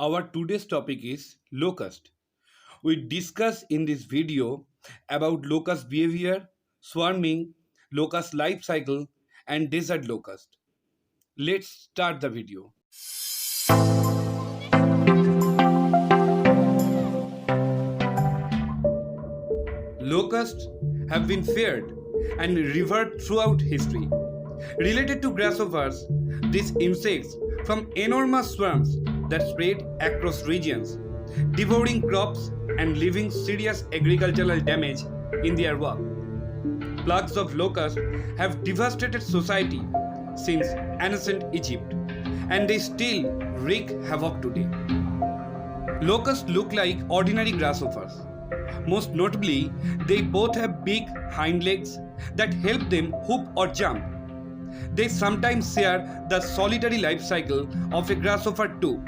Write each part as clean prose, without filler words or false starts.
Our today's topic is locust. We discuss in this video about locust behavior, swarming, locust life cycle, and desert locust. Let's start the video. Locusts have been feared and revered throughout history. Related to grasshoppers, these insects form enormous swarms that spread across regions, devouring crops and leaving serious agricultural damage in their wake. Plagues of locusts have devastated society since ancient Egypt, and they still wreak havoc today. Locusts look like ordinary grasshoppers. Most notably, they both have big hind legs that help them hoop or jump. They sometimes share the solitary life cycle of a grasshopper too.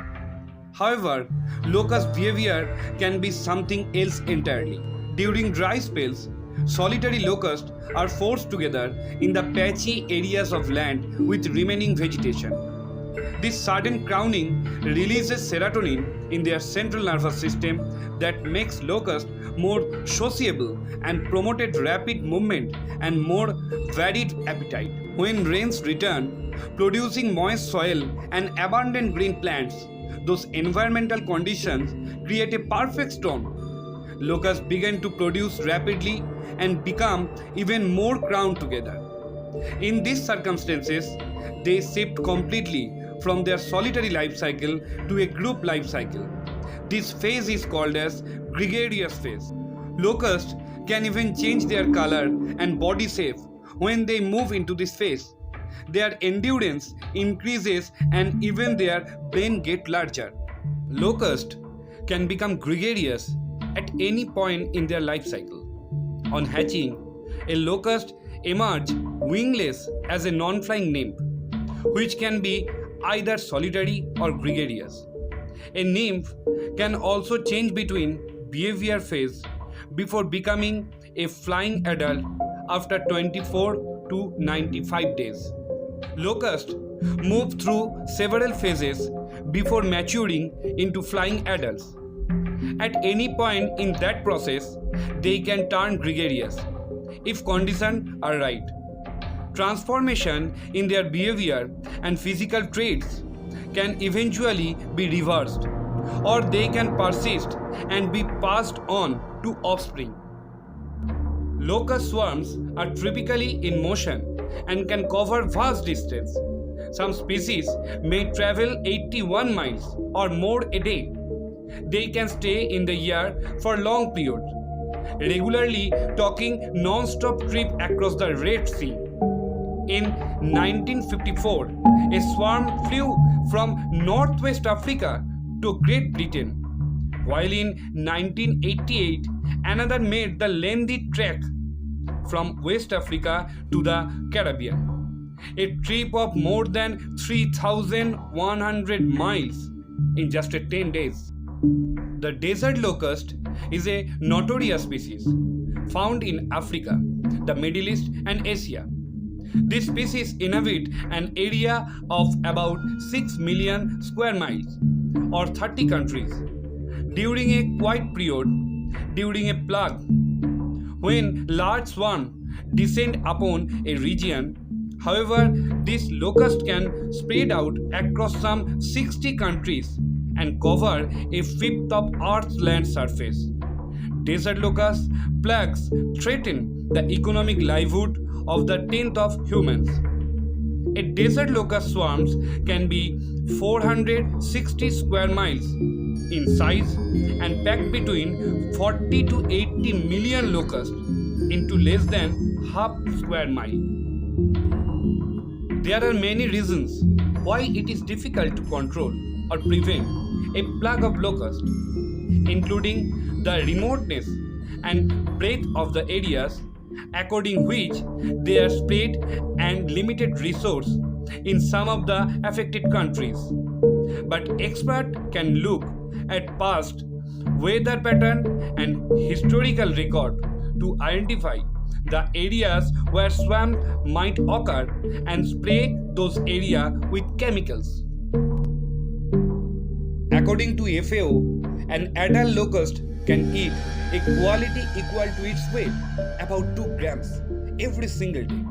However, locust behavior can be something else entirely. During dry spells, solitary locusts are forced together in the patchy areas of land with remaining vegetation. This sudden crowding releases serotonin in their central nervous system that makes locusts more sociable and promoted rapid movement and more varied appetite. When rains return, producing moist soil and abundant green plants, those environmental conditions create a perfect storm. Locusts begin to produce rapidly and become even more crowded together. In these circumstances, they shift completely from their solitary life cycle to a group life cycle. This phase is called as gregarious phase. Locusts can even change their color and body shape when they move into this phase. Their endurance increases and even their brain gets larger. Locusts can become gregarious at any point in their life cycle. On hatching, a locust emerges wingless as a non-flying nymph, which can be either solitary or gregarious. A nymph can also change between behavior phase before becoming a flying adult after 24 to 95 days. Locusts move through several phases before maturing into flying adults. At any point in that process, they can turn gregarious if conditions are right. Transformation in their behavior and physical traits can eventually be reversed, or they can persist and be passed on to offspring. Locust swarms are typically in motion and can cover vast distance. Some species may travel 81 miles or more a day. They can stay in the air for long periods, regularly taking non-stop trip across the Red Sea. In 1954, a swarm flew from Northwest Africa to Great Britain, while in 1988, another made the lengthy trek from West Africa to the Caribbean, a trip of more than 3,100 miles in just 10 days. The desert locust is a notorious species found in Africa, the Middle East, and Asia. This species inhabits an area of about 6 million square miles or 30 countries. During a quiet period, during a plague, when large swarms descend upon a region, however, this locust can spread out across some 60 countries and cover a fifth of Earth's land surface. Desert locust plagues threaten the economic livelihood of the tenth of humans. A desert locust swarms can be 460 square miles in size and pack between 40 to 80 million locusts into less than half square mile. There are many reasons why it is difficult to control or prevent a plague of locusts, including the remoteness and breadth of the areas according which they are spread and limited resource in some of the affected countries. But experts can look at past weather pattern and historical record to identify the areas where swarms might occur and spray those areas with chemicals. According to FAO, an adult locust can eat a quality equal to its weight, about 2 grams, every single day.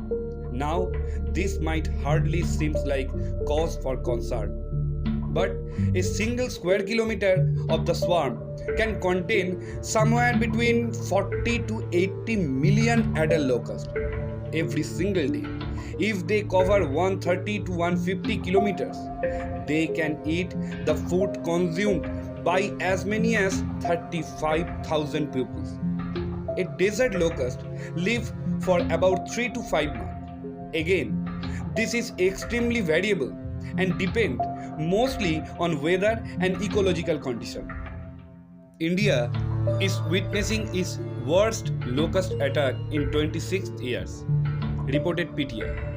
Now, this might hardly seem like cause for concern. But a single square kilometer of the swarm can contain somewhere between 40 to 80 million adult locusts every single day. If they cover 130 to 150 kilometers, they can eat the food consumed by as many as 35,000 pupils. A desert locust lives for about 3 to 5 months. Again, this is extremely variable and depends mostly on weather and ecological condition. India is witnessing its worst locust attack in 26 years, reported PTI.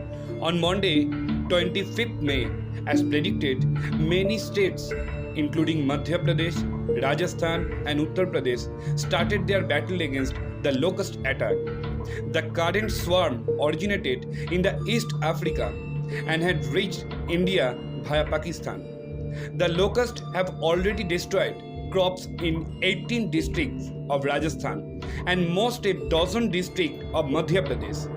On Monday, 25th May, as predicted, many states, including Madhya Pradesh, Rajasthan, and Uttar Pradesh, started their battle against the locust attack. The current swarm originated in the East Africa and had reached India via Pakistan. The locusts have already destroyed crops in 18 districts of Rajasthan and most a dozen districts of Madhya Pradesh.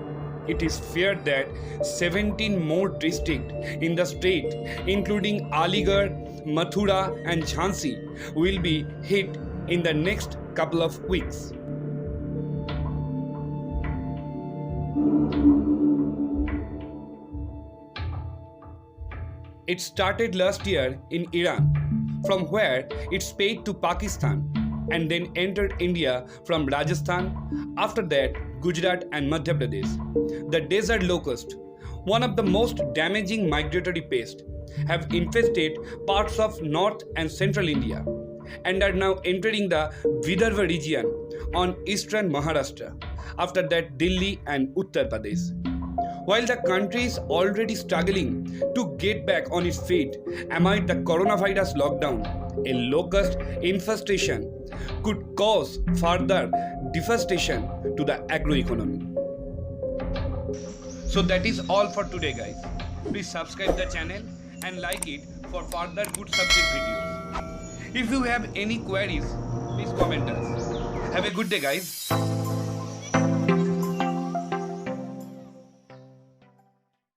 It is feared that 17 more districts in the state, including Aligarh, Mathura, and Jhansi, will be hit in the next couple of weeks. It started last year in Iran, from where it spread to Pakistan and then entered India from Rajasthan, after that Gujarat and Madhya Pradesh. The desert locust, one of the most damaging migratory pests, have infested parts of North and Central India and are now entering the Vidarbha region on eastern Maharashtra, after that Delhi and Uttar Pradesh. While the country is already struggling to get back on its feet amid the coronavirus lockdown, a locust infestation could cause further devastation to the agroeconomy. So that is all for today, guys. Please subscribe the channel and like it for further good subject videos. If you have any queries, please comment us. Have a good day, guys.